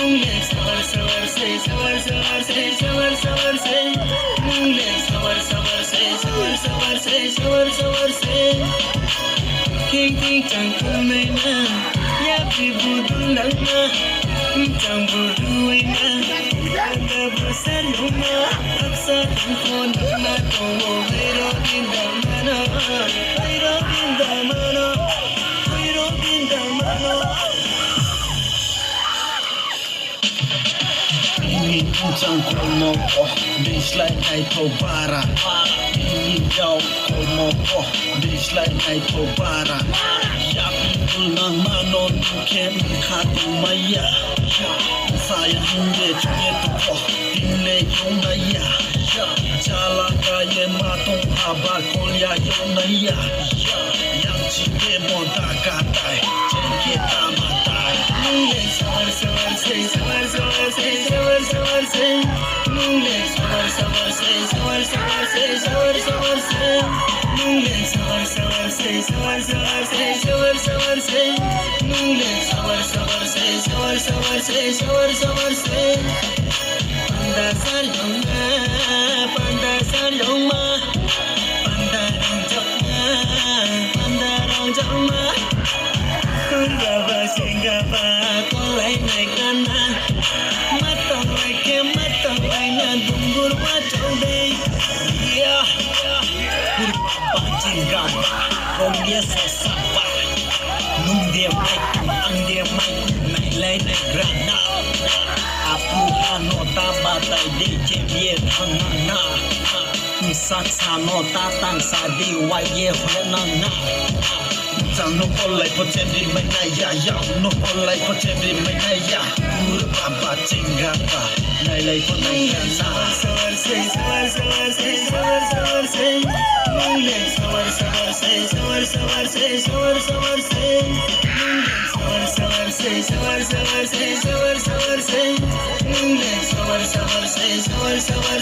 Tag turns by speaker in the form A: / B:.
A: nungle savar savar se savar savar se savar savar se nungle savar savar se savar savar se savar savar se king king chang kumai na ya pi budu langa chang budu ina da basar yuma aksa khon na to vero dinda mana vero dinda mana vero dinda mana
B: Chẳng có một có đi lại này thâu bara đi dạo có một có đi lại này thâu bara ya people nang manon kem khatu maya saya hunde chunye to ko dinle yonaya chala kaye matong aba kolya yonaya yang chike monta katai chenke tamatai
A: nungle savar savar se savar savar se savar savar se nungle savar savar se savar savar se savar savar se nungle savar savar se savar savar se savar savar se nungle savar savar se savar savar se savar savar se panda saloma panda saloma panda rong jama Kungaba singaba kolai naikana matang laike matang laina dungur wajong dei ya kurba jingaba kong dia sesapa nung dia mai ang dia mai nai lai nai grana apu hano tabatai de chemie thangana sak sano tatang sadi waye holana Chẳng nó có lại có trên đi mấy này ya ya nó có lại có trên đi mấy này ya Ur baba chingaba này lại có này ya na Savar se savar savar se savar savar se Nungle savar savar se savar savar se savar savar se Nungle savar savar se savar savar se savar savar se Nungle savar savar se savar savar